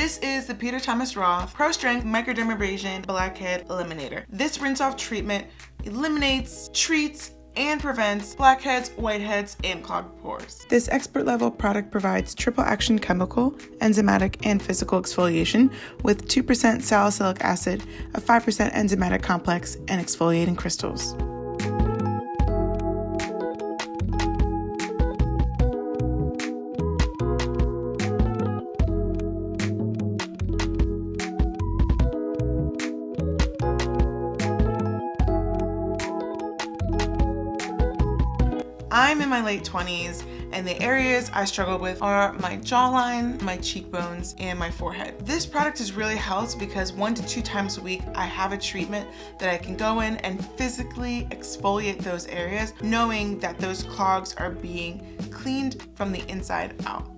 This is the Peter Thomas Roth Pro Strength Microdermabrasion Blackhead Eliminator. This rinse off treatment eliminates, treats, and prevents blackheads, whiteheads, and clogged pores. This expert level product provides triple action chemical, enzymatic, and physical exfoliation with 2% salicylic acid, a 5% enzymatic complex, and exfoliating crystals. I'm in my late 20s, and the areas I struggle with are my jawline, my cheekbones, and my forehead. This product has really helped because 1 to 2 times a week I have a treatment that I can go in and physically exfoliate those areas, knowing that those clogs are being cleaned from the inside out.